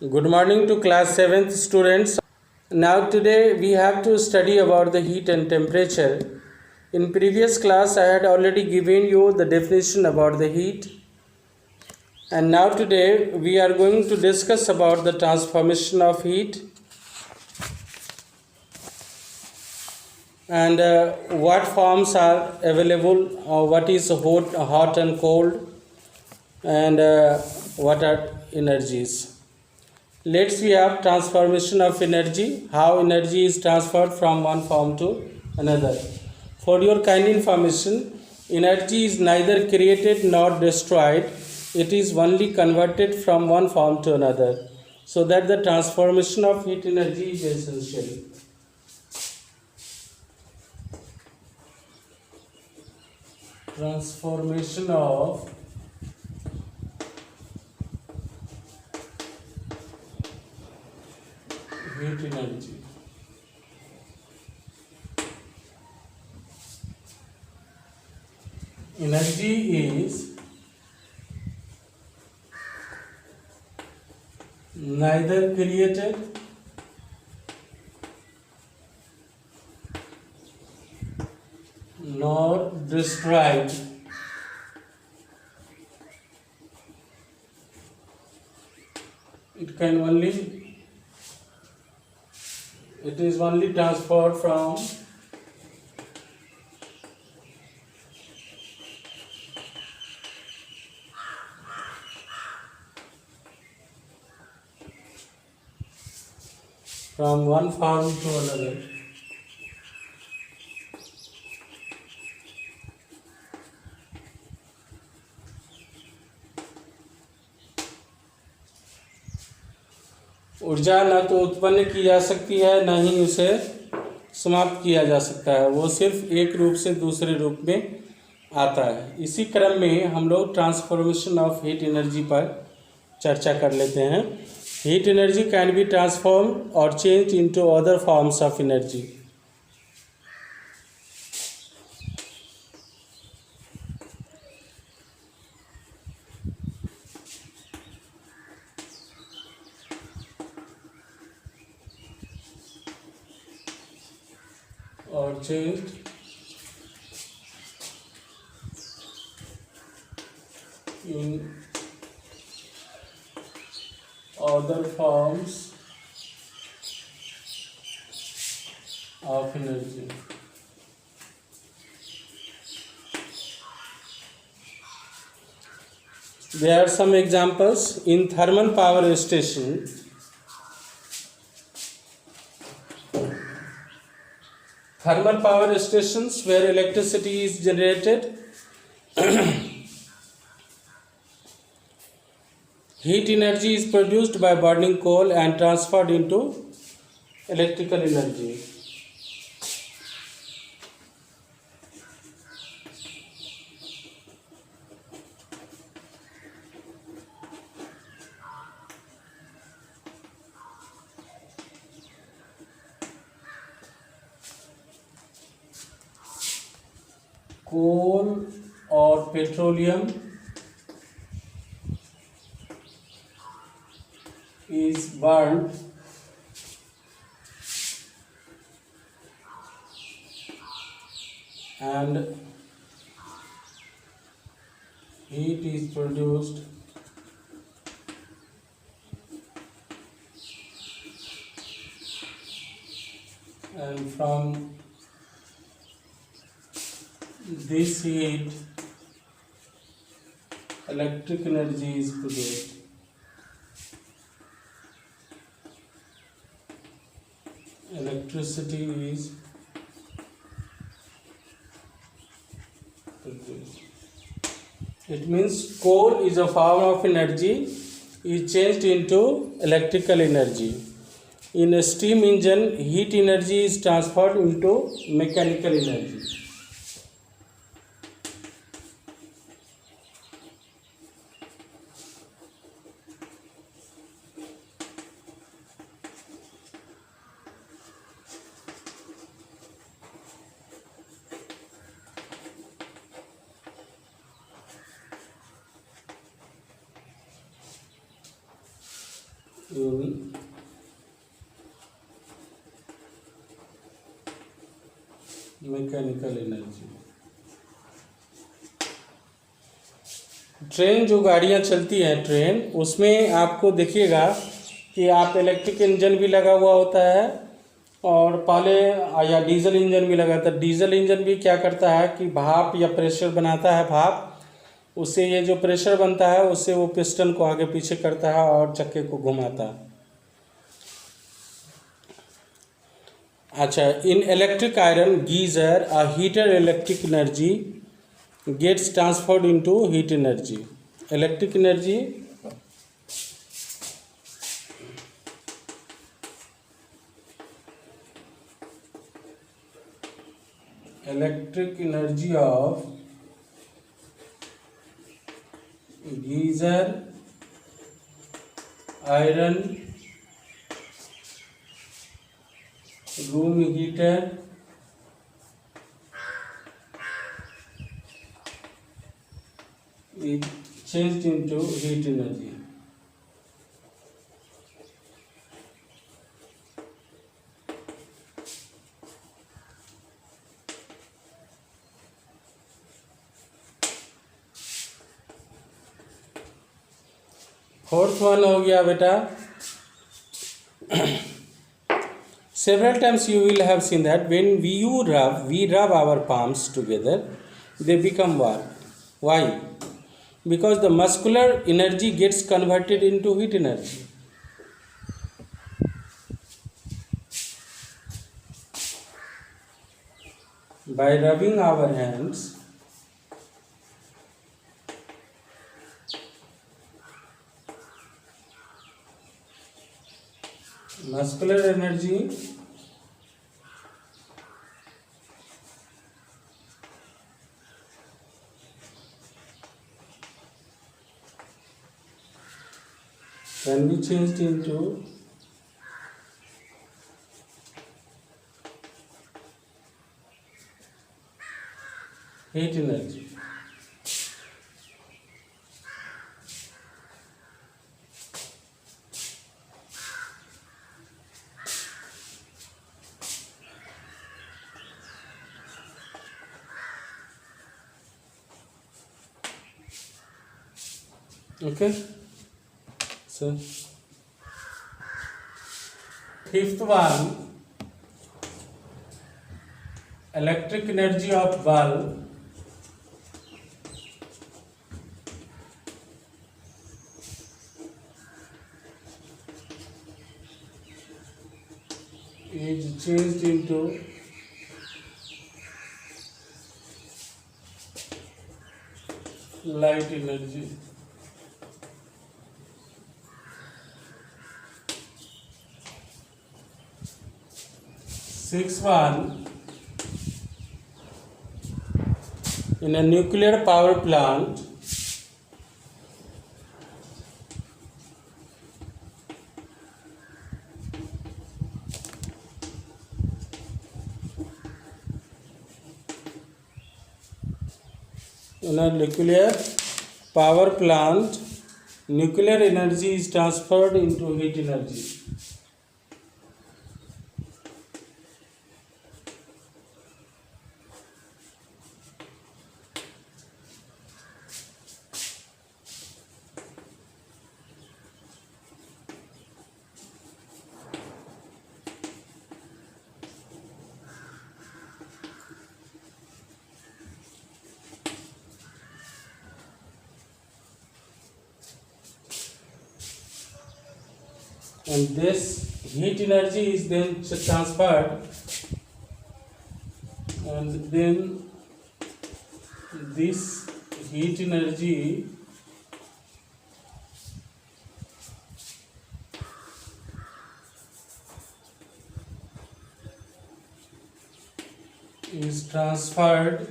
Good morning to class 7th students. Now today we have to study about the heat and temperature. In previous class I had already given you the definition about the heat, and now today we are going to discuss about the transformation of heat and what forms are available, what is hot and cold, and what are energies. Let's we have transformation of energy, how energy is transferred from one form to another. For your kind information, energy is neither created nor destroyed, it is only converted from one form to another. So that the transformation of heat energy is essential. Transformation of heat energy. Energy is neither created nor destroyed. It can only, it is only transferred from one form to another. ऊर्जा न तो उत्पन्न की जा सकती है, न ही उसे समाप्त किया जा सकता है, वो सिर्फ एक रूप से दूसरे रूप में आता है। इसी क्रम में हम लोग ट्रांसफॉर्मेशन ऑफ हीट एनर्जी पर चर्चा कर लेते हैं। Heat energy can be transform और change into other forms of energy. और changed in other forms of energy. There are some examples in thermal power station. Thermal power stations where electricity is generated, heat energy is produced by burning coal and transferred into electrical energy. Coal or petroleum is burned and heat is produced and from this heat electric energy is produced. Electricity is produced. It means coal is a form of energy is changed into electrical energy. In a steam engine, heat energy is transferred into mechanical energy. in mechanical energy. Train जो गाड़ियाँ चलती हैं train, उसमें आपको देखिएगा कि आप electric engine भी लगा हुआ होता है और पहले या डीजल इंजन भी लगा था। डीजल इंजन भी क्या करता है कि भाप या प्रेशर बनाता है, भाप, उससे ये जो प्रेशर बनता है उससे वो पिस्टन को आगे पीछे करता है और चक्के को घुमाता है। अच्छा, in electric iron geyser a heater electric energy gets transferred into heat energy. Electric energy of geyser iron room heater is changed into heat energy. Fourth one हो गया बेटा, several times you will have seen that when we rub our palms together, they become warm. Why? Because the muscular energy gets converted into heat energy. By rubbing our hands, muscular energy can be changed into heat energy. Okay, so fifth one, electric energy of bulb is changed into light energy. Sixth one, in a nuclear power plant, nuclear energy is transferred into heat energy. And this heat energy is then transferred, and then this heat energy is transferred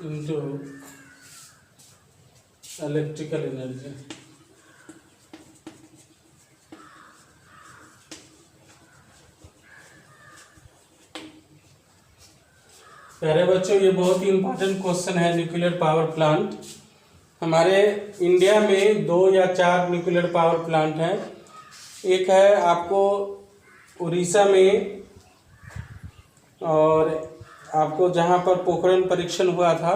into electrical energy. प्यारे बच्चों, ये बहुत ही important question है nuclear power plant. हमारे India में 2 या 4 nuclear power plant हैं। एक है आपको उड़ीसा में, और आपको जहाँ पर पोखरण परीक्षण हुआ था,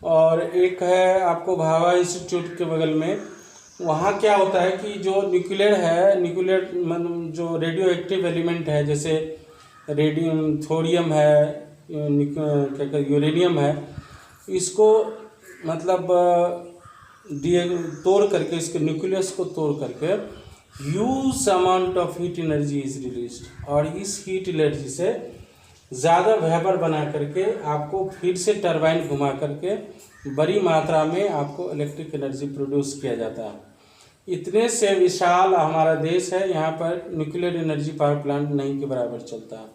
और एक है आपको भाभा इंस्टीट्यूट के बगल में। वहाँ क्या होता है कि जो न्यूक्लियर जो रेडियो एक्टिव एलिमेंट है, जैसे रेडियम, थोरियम है, क्या कहते यूरेनियम है, इसको मतलब तोड़ करके, इसके न्यूक्लियस को तोड़ करके huge amount of heat energy is released, और इस हीट एनर्जी से ज़्यादा वेपर बना करके आपको फिर से टरबाइन घुमा करके बड़ी मात्रा में आपको इलेक्ट्रिक एनर्जी प्रोड्यूस किया जाता है। इतने से विशाल हमारा देश है, यहाँ पर न्यूक्लियर एनर्जी पावर प्लांट नहीं के बराबर चलता है।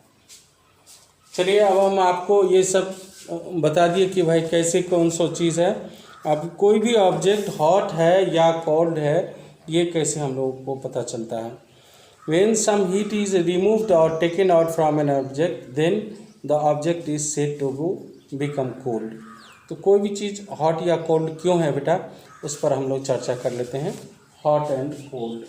चलिए अब हम आपको ये सब बता दिए कि भाई कैसे कौन सा चीज़ है। अब कोई भी ऑब्जेक्ट हॉट है या कोल्ड है, ये कैसे हम लोगों को पता चलता है। When some heat is removed or taken out from an object, then the object is said to become cold. तो कोई भी चीज़ हॉट या कोल्ड क्यों है बेटा, उस पर हम लोग चर्चा कर लेते हैं। Hot and cold.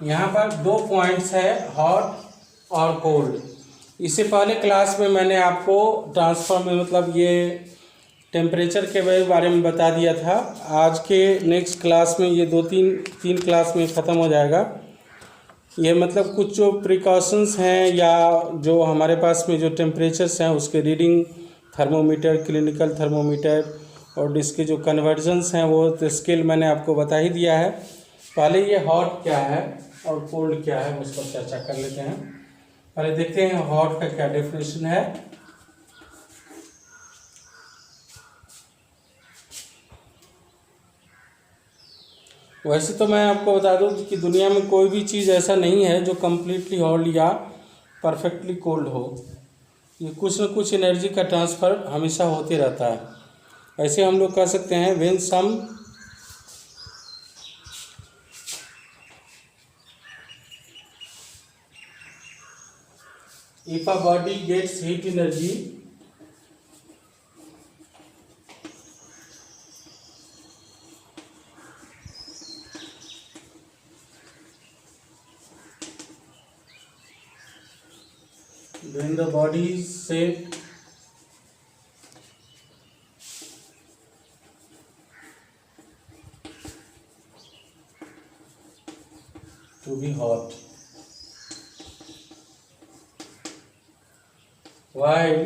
यहाँ पर 2 पॉइंट्स है, हॉट और कोल्ड। इससे पहले क्लास में मैंने आपको ट्रांसफर में मतलब ये टेम्परेचर के बारे में बता दिया था। आज के नेक्स्ट क्लास में ये 2-3 क्लास में ख़त्म हो जाएगा। ये मतलब कुछ जो प्रिकॉशंस हैं या जो हमारे पास में जो टेम्परेचर्स हैं उसके रीडिंग, थर्मोमीटर, क्लिनिकल थर्मोमीटर, और इसके जो कन्वर्जन्स हैं वो तो स्केल मैंने आपको बता ही दिया है। पहले ये हॉट क्या है और कोल्ड क्या है उस पर चर्चा कर लेते हैं। पहले देखते हैं हॉट का क्या डेफिनेशन है। वैसे तो मैं आपको बता दूं कि दुनिया में कोई भी चीज़ ऐसा नहीं है जो कम्प्लीटली हॉट या परफेक्टली कोल्ड हो। ये कुछ न कुछ एनर्जी का ट्रांसफ़र हमेशा होते रहता है। ऐसे हम लोग कह सकते हैं when some if a body gets heat energy when the body is said to be hot, while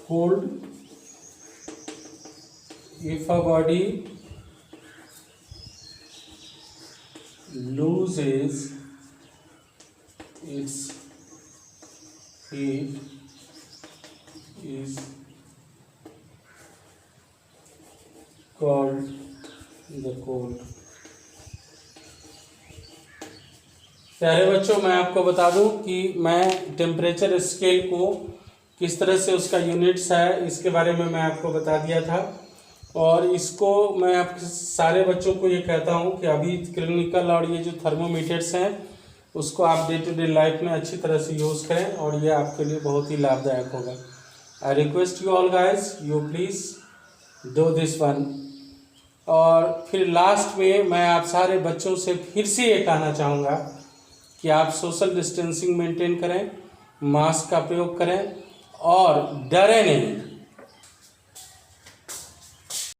cold if a body loses its heat is called the cold। प्यारे बच्चों, मैं आपको बता दूं कि मैं टेम्परेचर स्केल को किस तरह से उसका यूनिट्स है इसके बारे में मैं आपको बता दिया था, और इसको मैं आप सारे बच्चों को ये कहता हूं कि अभी क्लिनिकल और ये जो थर्मोमीटर्स हैं उसको आप डे टू डे लाइफ में अच्छी तरह से यूज़ करें, और ये आपके लिए बहुत ही लाभदायक होगा। I request you all guys, you please do this one. और फिर लास्ट में मैं आप सारे बच्चों से फिर से ये कहना चाहूँगा कि आप सोशल डिस्टेंसिंग मेंटेन करें, मास्क का प्रयोग करें और डरे नहीं।